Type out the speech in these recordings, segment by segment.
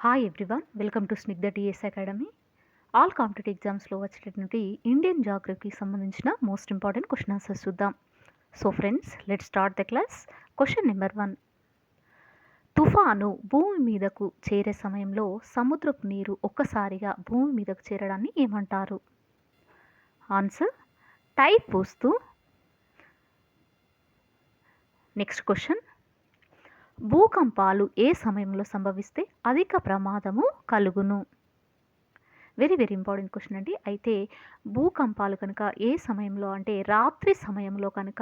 Hi everyone, welcome to Snigdha TS academy. All competitive ఎగ్జామ్స్లో వచ్చేటటువంటి Indian జాగ్రఫీకి సంబంధించిన మోస్ట్ ఇంపార్టెంట్ క్వశ్చన్ ఆన్సర్స్ చూద్దాం. So friends, let start the class. Question number 1. తుఫాను భూమి మీదకు చేరే సమయంలో సముద్రపు నీరు ఒక్కసారిగా భూమి మీదకు చేరడాన్ని ఏమంటారు? ఆన్సర్ టైప్ వస్తూ. నెక్స్ట్ క్వశ్చన్, భూకంపాలు ఏ సమయంలో సంభవిస్తే అధిక ప్రమాదము కలుగును? వెరీ వెరీ ఇంపార్టెంట్ క్వశ్చన్ అండి. అయితే భూకంపాలు కనుక ఏ సమయంలో అంటే రాత్రి సమయంలో కనుక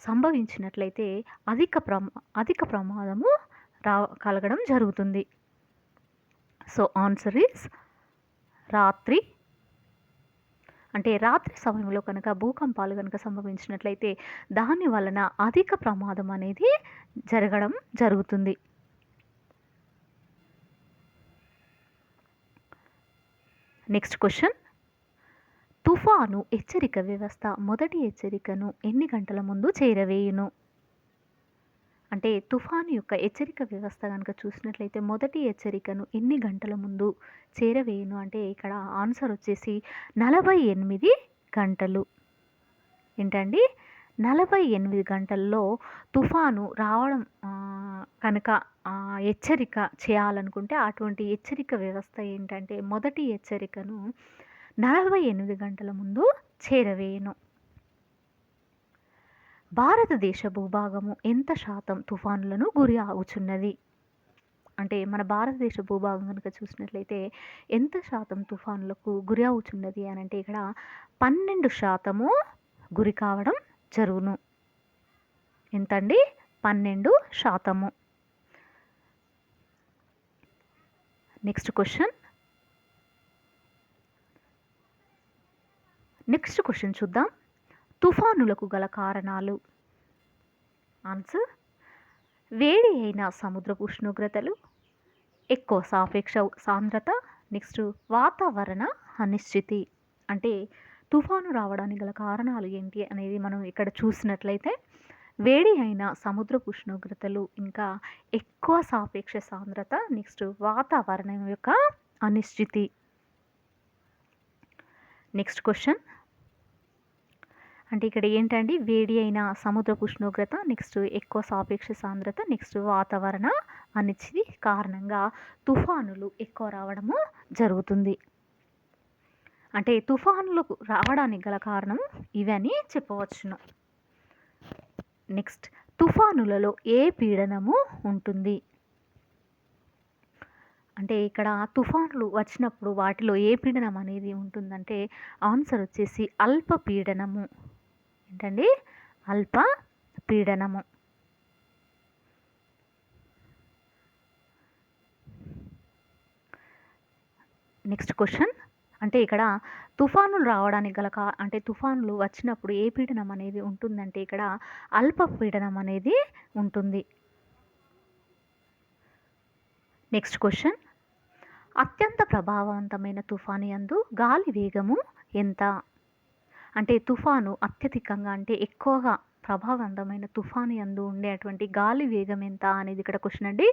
సంభవించినట్లయితే అధిక ప్రమాదము కలగడం జరుగుతుంది. సో ఆన్సర్ ఈస్ రాత్రి. అంటే రాత్రి సమయంలో కనుక భూకంపాలు కనుక సంభవించినట్లయితే దాని వలన అధిక ప్రమాదం అనేది జరగడం జరుగుతుంది. నెక్స్ట్ క్వశ్చన్, తుఫాను హెచ్చరిక వ్యవస్థ మొదటి హెచ్చరికను ఎన్ని గంటల ముందు చేరవేయును? అంటే తుఫాను యొక్క హెచ్చరిక వ్యవస్థ కనుక చూసినట్లయితే మొదటి హెచ్చరికను ఎన్ని గంటల ముందు చేరవేయును అంటే ఇక్కడ ఆన్సర్ వచ్చేసి 48 గంటలు. ఏంటండి, 48 గంటల్లో తుఫాను రావడం కనుక హెచ్చరిక చేయాలనుకుంటే అటువంటి హెచ్చరిక వ్యవస్థ ఏంటంటే మొదటి హెచ్చరికను 48 గంటల ముందు చేరవేయను. భారతదేశ భూభాగము ఎంత శాతం తుఫానులను గురి అవుచున్నది? అంటే మన భారతదేశ భూభాగం కనుక చూసినట్లయితే ఎంత శాతం తుఫానులకు గురి అవుచున్నది అని అంటే ఇక్కడ 12% గురి కావడం జరుగును. ఎంతండి? 12%. నెక్స్ట్ క్వశ్చన్ చూద్దాం. తుఫానులకు గల కారణాలు. ఆన్సర్ వేడి అయిన సముద్రపు ఉష్ణోగ్రతలు, ఎక్కువ సాపేక్ష సాంద్రత, నెక్స్ట్ వాతావరణ అనిశ్చితి. అంటే తుఫాను రావడానికి గల కారణాలు ఏంటి అనేది మనం ఇక్కడ చూసినట్లయితే వేడి అయిన సముద్రపు ఉష్ణోగ్రతలు, ఇంకా ఎక్కువ సాపేక్ష సాంద్రత, నెక్స్ట్ వాతావరణం యొక్క అనిశ్చితి. నెక్స్ట్ క్వశ్చన్, అంటే ఇక్కడ ఏంటండి, వేడి అయిన సముద్రపు ఉష్ణోగ్రత, నెక్స్ట్ ఎక్కువ సాపేక్ష సాంద్రత, నెక్స్ట్ వాతావరణ అనిశ్చితి కారణంగా తుఫానులు ఎక్కువ రావడము జరుగుతుంది. అంటే తుఫానులకు రావడానికి గల కారణం ఇవని చెప్పవచ్చును. నెక్స్ట్, తుఫానులలో ఏ పీడనము ఉంటుంది? అంటే ఇక్కడ తుఫానులు వచ్చినప్పుడు వాటిలో ఏ పీడనం అనేది ఉంటుందంటే ఆన్సర్ వచ్చేసి అల్ప పీడనము. ఏంటండి? అల్ప పీడనము. నెక్స్ట్ క్వశ్చన్, అంటే ఇక్కడ తుఫానులు రావడానికి గల అంటే తుఫానులు వచ్చినప్పుడు ఏ పీడనం అనేది ఉంటుందంటే ఇక్కడ అల్ప పీడనం అనేది ఉంటుంది. నెక్స్ట్ క్వశ్చన్, అత్యంత ప్రభావవంతమైన తుఫాను యందు గాలి వేగము ఎంత? అంటే తుఫాను అత్యధికంగా అంటే ఎక్కువగా ప్రభావవంతమైన తుఫాను యందు ఉండేటువంటి గాలి వేగం ఎంత అనేది ఇక్కడ క్వశ్చన్ అండి.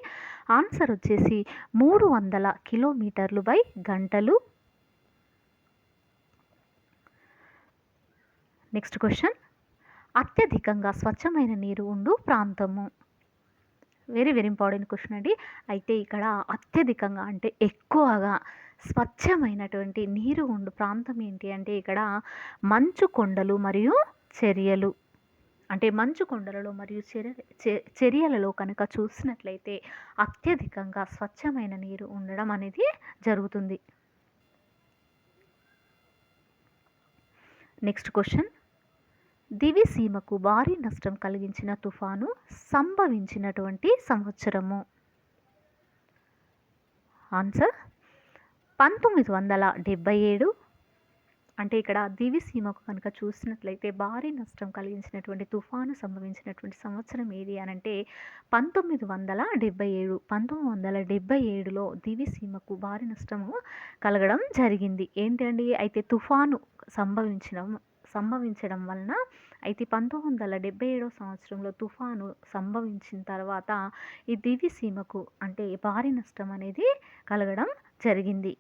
ఆన్సర్ వచ్చేసి 300 కిలోమీటర్లు బై గంటలు. నెక్స్ట్ క్వశ్చన్, అత్యధికంగా స్వచ్ఛమైన నీరు ఉండు ప్రాంతము. వెరీ వెరీ ఇంపార్టెంట్ క్వశ్చన్ అండి. అయితే ఇక్కడ అత్యధికంగా అంటే ఎక్కువగా స్వచ్ఛమైనటువంటి నీరు ఉండు ప్రాంతం ఏంటి అంటే ఇక్కడ మంచు కొండలు మరియు చర్యలు. అంటే మంచు కొండలలో మరియు చర్యలలో కనుక చూసినట్లయితే అత్యధికంగా స్వచ్ఛమైన నీరు ఉండడం అనేది జరుగుతుంది. నెక్స్ట్ క్వశ్చన్, దివిసీమకు భారీ నష్టం కలిగించిన తుఫాను సంభవించినటువంటి సంవత్సరము. ఆన్సర్ 1977. అంటే ఇక్కడ దివిసీమకు కనుక చూసినట్లయితే భారీ నష్టం కలిగించినటువంటి తుఫాను సంభవించినటువంటి సంవత్సరం ఏది అని అంటే 1977. 1977లో దివిసీమకు భారీ నష్టము కలగడం జరిగింది. ఏంటండి, అయితే తుఫాను సంభవించడం వలన అయితే 1977 సంవత్సరంలో తుఫాను సంభవించిన తర్వాత ఈ దివిసీమకు అంటే భారీ నష్టం అనేది కలగడం జరిగింది.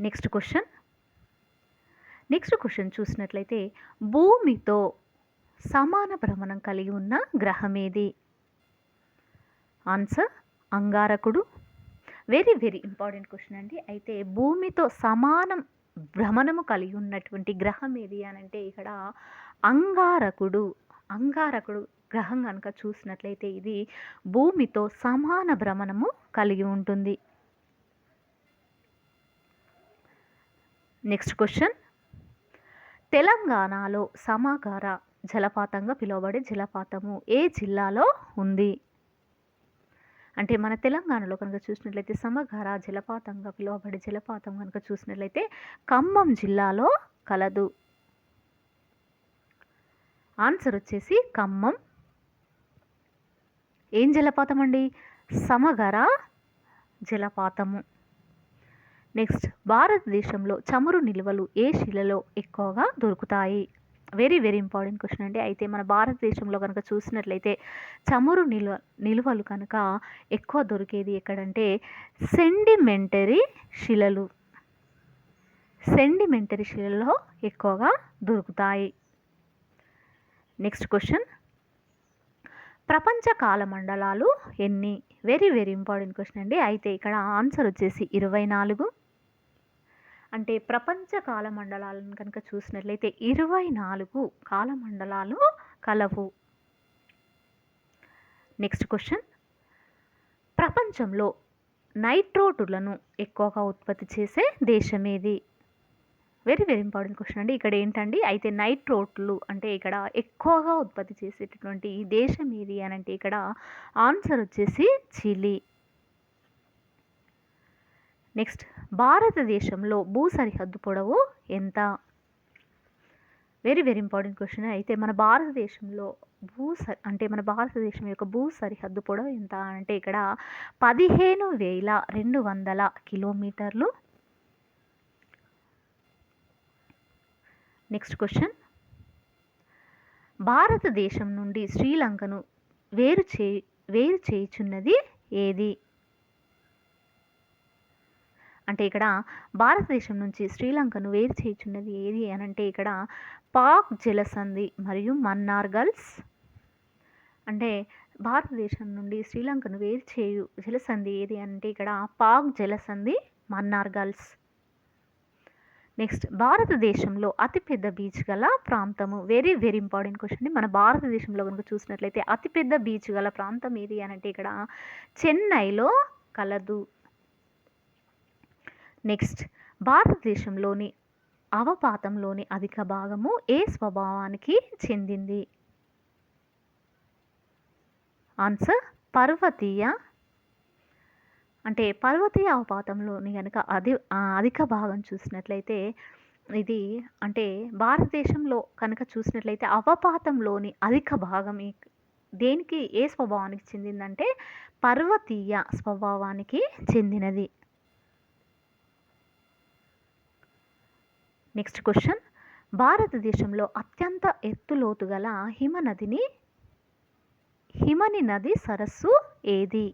నెక్స్ట్ క్వశ్చన్ చూసినట్లయితే భూమితో సమాన భ్రమణం కలిగి ఉన్న గ్రహం ఏది? ఆన్సర్ అంగారకుడు. వెరీ వెరీ ఇంపార్టెంట్ క్వశ్చన్ అండి. అయితే భూమితో సమానం భ్రమణము కలిగి ఉన్నటువంటి గ్రహం ఏది అని అంటే ఇక్కడ అంగారకుడు. అంగారకుడు గ్రహం కనుక చూసినట్లయితే ఇది భూమితో సమాన భ్రమణము కలిగి ఉంటుంది. నెక్స్ట్ క్వశ్చన్, తెలంగాణలో సమగార జలపాతంగా పిలువబడే జలపాతము ఏ జిల్లాలో ఉంది? అంటే మన తెలంగాణలో కనుక చూసినట్లయితే సమగార జలపాతంగా పిలువబడే జలపాతం కనుక చూసినట్లయితే ఖమ్మం జిల్లాలో కలదు. ఆన్సర్ వచ్చేసి ఖమ్మం. ఏం జలపాతం అండి? సమగార జలపాతము. నెక్స్ట్, భారతదేశంలో చమురు నిల్వలు ఏ శిలలో ఎక్కువగా దొరుకుతాయి? వెరీ వెరీ ఇంపార్టెంట్ క్వశ్చన్ అండి. అయితే మన భారతదేశంలో కనుక చూసినట్లయితే చమురు నిల్వలు కనుక ఎక్కువ దొరికేది ఎక్కడంటే సెండిమెంటరీ శిలలు. సెండిమెంటరీ శిలలో ఎక్కువగా దొరుకుతాయి. నెక్స్ట్ క్వశ్చన్, ప్రపంచ కాలమండలాలు ఎన్ని? వెరీ వెరీ ఇంపార్టెంట్ క్వశ్చన్ అండి. అయితే ఇక్కడ ఆన్సర్ వచ్చేసి 24. అంటే ప్రపంచ కాలమండలాలను కనుక చూసినట్లయితే 24 కాలమండలాలు కలవు. నెక్స్ట్ క్వశ్చన్, ప్రపంచంలో నైట్రోటులను ఎక్కువగా ఉత్పత్తి చేసే దేశం ఏది? వెరీ వెరీ ఇంపార్టెంట్ క్వశ్చన్ అండి. ఇక్కడ ఏంటండి, అయితే నైట్రోట్లు అంటే ఇక్కడ ఎక్కువగా ఉత్పత్తి చేసేటటువంటి దేశం ఏది అని అంటే ఇక్కడ ఆన్సర్ వచ్చేసి చిలీ. నెక్స్ట్, భారతదేశంలో భూ సరిహద్దు పొడవు ఎంత? Very very important question. అయితే మన భారతదేశంలో మన భారతదేశం యొక్క భూ సరిహద్దు పొడవు ఎంత అంటే ఇక్కడ 15,200 కిలోమీటర్లు. నెక్స్ట్ క్వశ్చన్, భారతదేశం నుండి శ్రీలంకను వేరు చేయుచున్నది ఏది? అంటే ఇక్కడ భారతదేశం నుంచి శ్రీలంకను వేరు చేయుచున్నది ఏది అని అంటే ఇక్కడ పాక్ జలసంధి మరియు మన్నార్ గల్ఫ్. అంటే భారతదేశం నుండి శ్రీలంకను వేరు చేయు జలసంధి ఏది అంటే ఇక్కడ పాక్ జలసంధి, మన్నార్ గల్ఫ్. నెక్స్ట్, భారతదేశంలో అతిపెద్ద బీచ్ గల ప్రాంతము. Very very important question. మన భారతదేశంలో కనుక చూసినట్లయితే అతిపెద్ద బీచ్ గల ప్రాంతం ఏది అని అంటే ఇక్కడ చెన్నైలో కలదు. నెక్స్ట్, భారతదేశంలోని అవపాతంలోని అధిక భాగము ఏ స్వభావానికి చెందింది? ఆన్సర్ పర్వతీయ. అంటే పర్వతీయ అవపాతంలోని కనుక అధిక భాగం చూసినట్లయితే ఇది అంటే భారతదేశంలో కనుక చూసినట్లయితే అవపాతంలోని అధిక భాగం దేనికి ఏ స్వభావానికి చెందిందంటే పర్వతీయ స్వభావానికి చెందినది. నెక్స్ట్ క్వశ్చన్, భారతదేశంలో అత్యంత ఎత్తులోతు గల హిమని నది సరస్సు ఏది?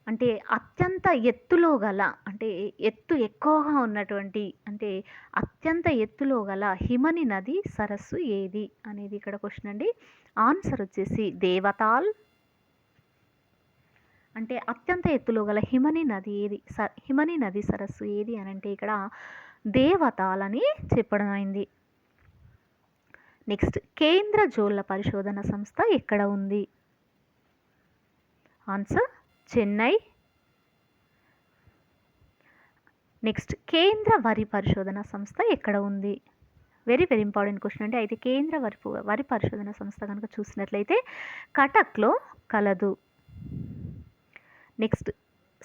అంటే అత్యంత ఎత్తులో గల అంటే ఎత్తు ఎక్కువగా ఉన్నటువంటి అంటే అత్యంత ఎత్తులో గల హిమని నది సరస్సు ఏది అనేది ఇక్కడ క్వశ్చన్ అండి. ఆన్సర్ వచ్చేసి దేవతాల్. అంటే అత్యంత ఎత్తులో గల హిమని నది సరస్సు ఏది అని అంటే ఇక్కడ దేవతాల్ అని చెప్పడం అయింది. నెక్స్ట్, కేంద్ర జోళ్ల పరిశోధన సంస్థ ఎక్కడ ఉంది? ఆన్సర్ చెన్నై. నెక్స్ట్, కేంద్ర వరి పరిశోధన సంస్థ ఎక్కడ ఉంది? వెరీ వెరీ ఇంపార్టెంట్ క్వశ్చన్ అంటే అయితే కేంద్ర వరి పరిశోధన సంస్థ కనుక చూసినట్లయితే కటక్లో కలదు. నెక్స్ట్,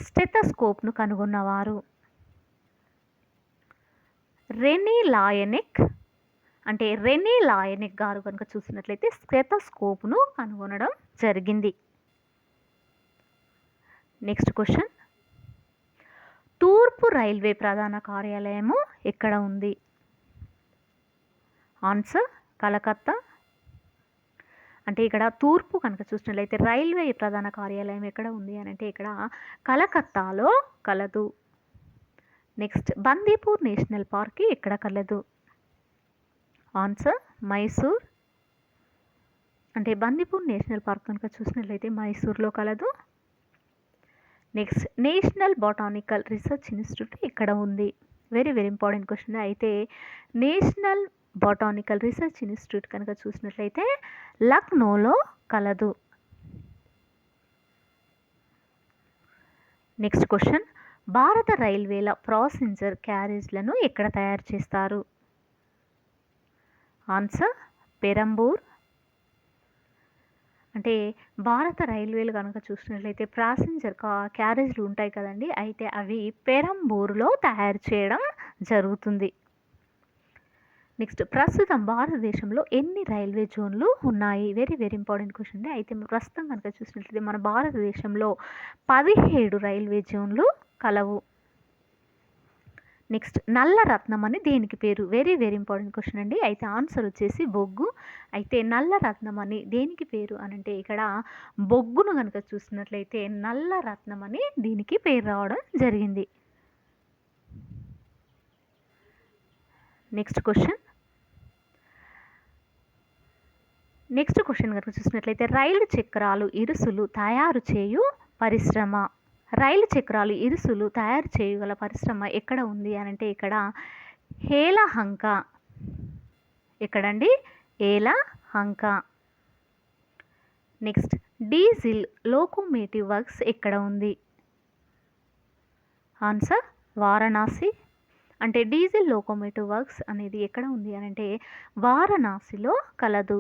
స్టెథోస్కోప్ను కనుగొన్నవారు? రెనీ లాయనిక్. అంటే రెనీ లాయనిక్ గారు కనుక చూసినట్లయితే స్టెథోస్కోప్ను కనుగొనడం జరిగింది. నెక్స్ట్ క్వశ్చన్, తూర్పు రైల్వే ప్రధాన కార్యాలయము ఎక్కడ ఉంది? ఆన్సర్ కలకత్తా. అంటే ఇక్కడ తూర్పు కనుక చూసినట్లయితే రైల్వే ప్రధాన కార్యాలయం ఎక్కడ ఉంది అని అంటే ఇక్కడ కలకత్తాలో కలదు. నెక్స్ట్ బందీపూర్ నేషనల్ పార్క్ ఎక్కడ కలదు? ఆన్సర్ మైసూర్. అంటే బందీపూర్ నేషనల్ పార్క్ కనుక చూసినట్లయితే మైసూర్లో కలదు. Next national botanical research institute ఇక్కడ ఉంది. Very very important question. అయితే నేషనల్ బొటానికల్ రీసెర్చ్ ఇన్స్టిట్యూట్ కనుక చూసినట్లయితే లక్నోలో కలదు. నెక్స్ట్ క్వశ్చన్, భారత రైల్వేల ప్యాసింజర్ క్యారేజ్లను ఎక్కడ తయారు చేస్తారు? ఆన్సర్ పెరంబూర్. అంటే భారత రైల్వేలు కనుక చూసినట్లయితే ప్యాసింజర్ క్యారేజ్లు ఉంటాయి కదండి, అయితే అవి పెరంబూర్లో తయారు చేయడం జరుగుతుంది. నెక్స్ట్ ప్రస్తుతం భారతదేశంలో ఎన్ని రైల్వే జోన్లు ఉన్నాయి? వెరీ వెరీ ఇంపార్టెంట్ క్వశ్చన్ అండి. అయితే ప్రస్తుతం కనుక చూసినట్లయితే మన భారతదేశంలో 17 రైల్వే జోన్లు కలవు. నెక్స్ట్ నల్ల రత్నం అని దేనికి పేరు? వెరీ వెరీ ఇంపార్టెంట్ క్వశ్చన్ అండి. అయితే ఆన్సర్ వచ్చేసి బొగ్గు. అయితే నల్ల రత్నం అని దేనికి పేరు అని అంటే ఇక్కడ బొగ్గును కనుక చూసినట్లయితే నల్ల రత్నం అని దీనికి పేరు రావడం జరిగింది. నెక్స్ట్ క్వశ్చన్ కనుక చూసినట్లయితే రైలు చక్రాలు ఇరుసులు తయారు చేయు పరిశ్రమ. రైలు చక్రాలు ఇరుసులు తయారు చేయగల పరిశ్రమ ఎక్కడ ఉంది అని అంటే ఇక్కడ హేలహంక. ఎక్కడండి? ఏలహంక. నెక్స్ట్ డీజిల్ లోకోమోటివ్ వర్క్స్ ఎక్కడ ఉంది? ఆన్సర్ వారణాసి. అంటే డీజిల్ లోకోమోటివ్ వర్క్స్ అనేది ఎక్కడ ఉంది అని అంటే వారణాసిలో కలదు.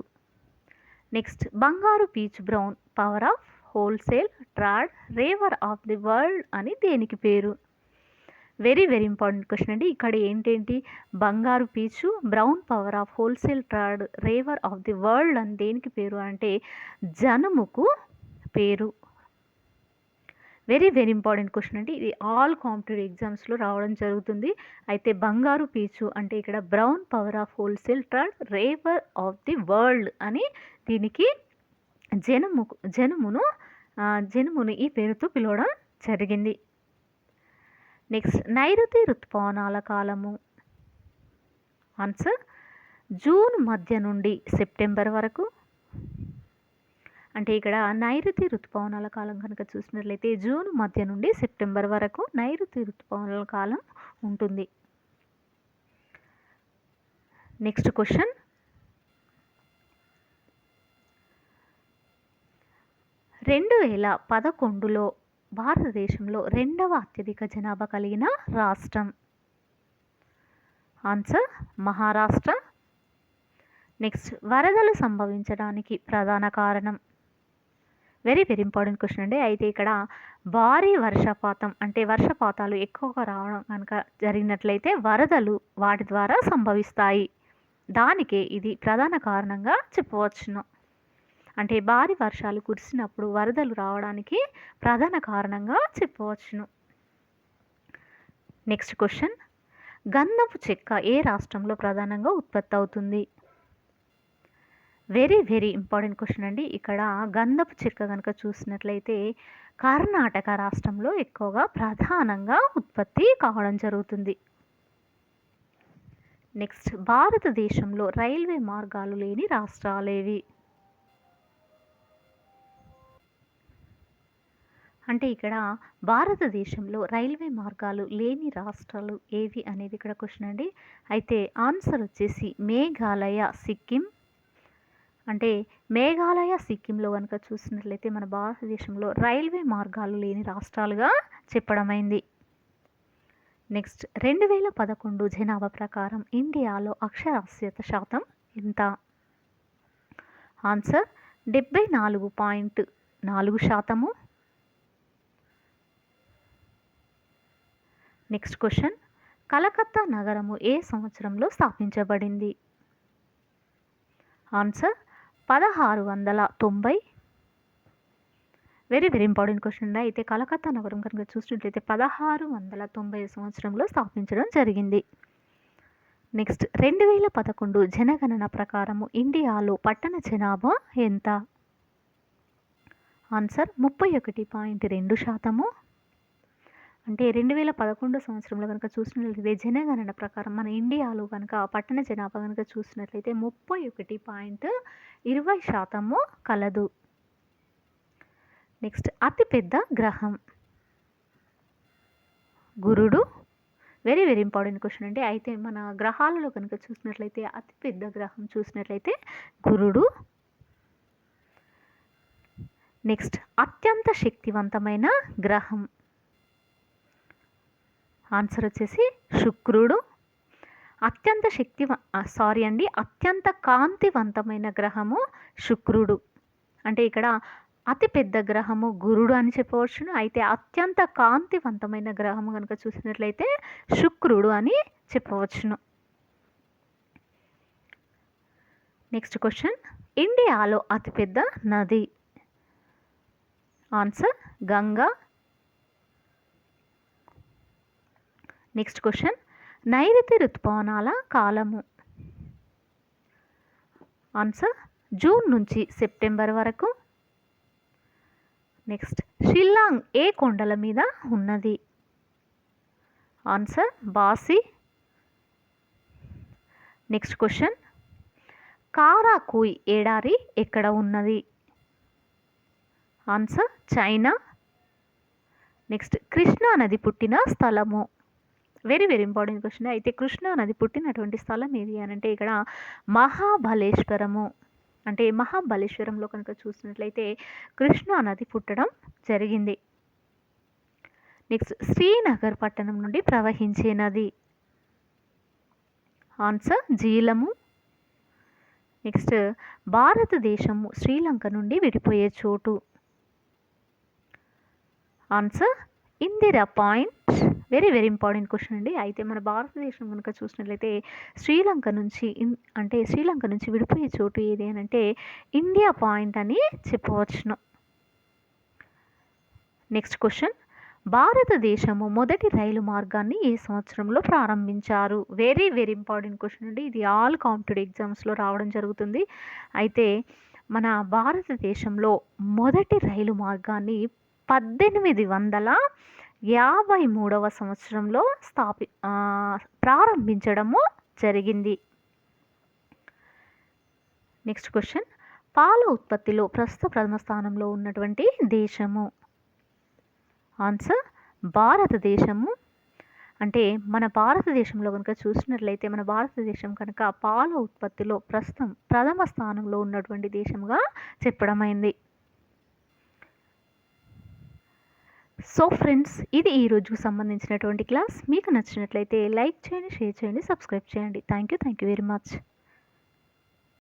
నెక్స్ట్ బంగారు పీచ్ brown power of wholesale trade river of the world అని దేనికి పేరు? వెరీ వెరీ ఇంపార్టెంట్ క్వశ్చన్ అండి. ఇక్కడ ఏంటేంటి బంగారు పీచు brown power of wholesale trade river of the world అని దేనికి పేరు అంటే జనుముకు పేరు. వెరీ వెరీ ఇంపార్టెంట్ క్వశ్చన్ అండి. ఇది ఆల్ కాంపిటేటివ్ ఎగ్జామ్స్లో రావడం జరుగుతుంది. అయితే బంగారు పీచు అంటే ఇక్కడ brown power of wholesale trade river of the world అని దీనికి జనుమును ఈ పేరుతో పిలవడం జరిగింది. నెక్స్ట్ నైరుతి ఋతుపవనాల కాలము. ఆన్సర్ జూన్ మధ్య నుండి సెప్టెంబర్ వరకు. అంటే ఇక్కడ నైరుతి ఋతుపవనాల కాలం కనుక చూసినట్లయితే జూన్ మధ్య నుండి సెప్టెంబర్ వరకు నైరుతి ఋతుపవనాల కాలం ఉంటుంది. నెక్స్ట్ క్వశ్చన్, 2011లో భారతదేశంలో 2వ అత్యధిక జనాభా కలిగిన రాష్ట్రం? ఆన్సర్ మహారాష్ట్ర. నెక్స్ట్ వరదలు సంభవించడానికి ప్రధాన కారణం? వెరీ వెరీ ఇంపార్టెంట్ క్వశ్చన్ అండి. అయితే ఇక్కడ భారీ వర్షపాతం అంటే వర్షపాతాలు ఎక్కువగా రావడం కనుక జరిగినట్లయితే వరదలు వాటి ద్వారా సంభవిస్తాయి. దానికే ఇది ప్రధాన కారణంగా చెప్పవచ్చును. అంటే భారీ వర్షాలు కురిసినప్పుడు వరదలు రావడానికి ప్రధాన కారణంగా చెప్పవచ్చును. నెక్స్ట్ క్వశ్చన్, గంధపు చెక్క ఏ రాష్ట్రంలో ప్రధానంగా ఉత్పత్తి అవుతుంది? వెరీ వెరీ ఇంపార్టెంట్ క్వశ్చన్ అండి. ఇక్కడ గంధపు చెక్క కనుక చూసినట్లయితే కర్ణాటక రాష్ట్రంలో ఎక్కువగా ప్రధానంగా ఉత్పత్తి కావడం జరుగుతుంది. నెక్స్ట్ భారతదేశంలో రైల్వే మార్గాలు లేని రాష్ట్రాలేవి? అంటే ఇక్కడ భారతదేశంలో రైల్వే మార్గాలు లేని రాష్ట్రాలు ఏవి అనేది ఇక్కడ క్వశ్చన్ అండి. అయితే ఆన్సర్ వచ్చేసి మేఘాలయ, సిక్కిం. అంటే మేఘాలయ, సిక్కింలో కనుక చూసినట్లయితే మన భారతదేశంలో రైల్వే మార్గాలు లేని రాష్ట్రాలుగా చెప్పడమైంది. నెక్స్ట్ 2011 జనాభా ప్రకారం ఇండియాలో అక్షరాస్యత శాతం ఎంత? ఆన్సర్ 74.4%. నెక్స్ట్ క్వశ్చన్, కలకత్తా నగరము ఏ సంవత్సరంలో స్థాపించబడింది? Answer 1690. Very very important question. అయితే కలకత్తా నగరం కనుక చూసినట్లయితే 1690 సంవత్సరంలో స్థాపించడం జరిగింది. నెక్స్ట్ 2011 జనగణన ప్రకారము ఇండియాలో పట్టణ జనాభా ఎంత? ఆన్సర్ 31.2%. అంటే 2011 సంవత్సరంలో కనుక చూసినట్లయితే జనగణన ప్రకారం మన ఇండియాలో కనుక పట్టణ జనాభా కనుక చూసినట్లయితే 31.20% కలదు. నెక్స్ట్ అతిపెద్ద గ్రహం గురుడు. వెరీ వెరీ ఇంపార్టెంట్ క్వశ్చన్ అండి. అయితే మన గ్రహాలలో కనుక చూసినట్లయితే అతిపెద్ద గ్రహం చూసినట్లయితే గురుడు. నెక్స్ట్ అత్యంత శక్తివంతమైన గ్రహం ఆన్సర్ వచ్చేసి శుక్రుడు. అత్యంత కాంతివంతమైన గ్రహము శుక్రుడు. అంటే ఇక్కడ అతిపెద్ద గ్రహము గురుడు అని చెప్పవచ్చును. అయితే అత్యంత కాంతివంతమైన గ్రహము కనుక చూసినట్లయితే శుక్రుడు అని చెప్పవచ్చును. నెక్స్ట్ క్వశ్చన్, ఇండియాలో అతిపెద్ద నది ఆన్సర్ గంగా. నెక్స్ట్ క్వశ్చన్, నైరుతి ఋతుపవనాల కాలము ఆన్సర్ జూన్ నుంచి సెప్టెంబర్ వరకు. నెక్స్ట్ షిల్లాంగ్ ఏ కొండల మీద ఉన్నది? ఆన్సర్ బాసి. నెక్స్ట్ క్వశ్చన్, కారాకూయ్ ఎడారి ఎక్కడ ఉన్నది? Answer China. నెక్స్ట్ కృష్ణా నది పుట్టిన స్థలము. Very very important question. అయితే కృష్ణా నది పుట్టినటువంటి స్థలం ఏది అని అంటే ఇక్కడ మహాబలేశ్వరము. అంటే మహాబలేశ్వరంలో కనుక చూసినట్లయితే కృష్ణా నది పుట్టడం జరిగింది. నెక్స్ట్ శ్రీనగర్ పట్టణం నుండి ప్రవహించే నది ఆన్సర్ జీలము. నెక్స్ట్ భారతదేశము శ్రీలంక నుండి విడిపోయే చోటు answer Indira point. Very very important question అండి. అయితే మన భారతదేశం కనుక చూసినట్లయితే శ్రీలంక నుంచి విడిపోయే చోటు ఏది అని అంటే ఇండియా పాయింట్ అని చెప్పవచ్చును. నెక్స్ట్ క్వశ్చన్, భారతదేశము మొదటి రైలు మార్గాన్ని ఏ సంవత్సరంలో ప్రారంభించారు? వెరీ వెరీ ఇంపార్టెంట్ క్వశ్చన్ అండి. ఇది ఆల్ కాంపిటేటివ్ ఎగ్జామ్స్లో రావడం జరుగుతుంది. అయితే మన భారతదేశంలో మొదటి రైలు మార్గాన్ని 1853వ సంవత్సరంలో ప్రారంభించడము జరిగింది. నెక్స్ట్ క్వశ్చన్, పాల ఉత్పత్తిలో ప్రథమ స్థానంలో ఉన్నటువంటి దేశము ఆన్సర్ భారతదేశము. అంటే మన భారతదేశంలో కనుక చూసినట్లయితే మన భారతదేశం కనుక పాల ఉత్పత్తిలో ప్రథమ స్థానంలో ఉన్నటువంటి దేశంగా చెప్పడమైంది. సో ఫ్రెండ్స్, ఇది ఈ రోజుకు సంబంధించినటువంటి క్లాస్. మీకు నచ్చినట్లయితే లైక్ చేయండి, షేర్ చేయండి, సబ్స్క్రైబ్ చేయండి. Thank you very much.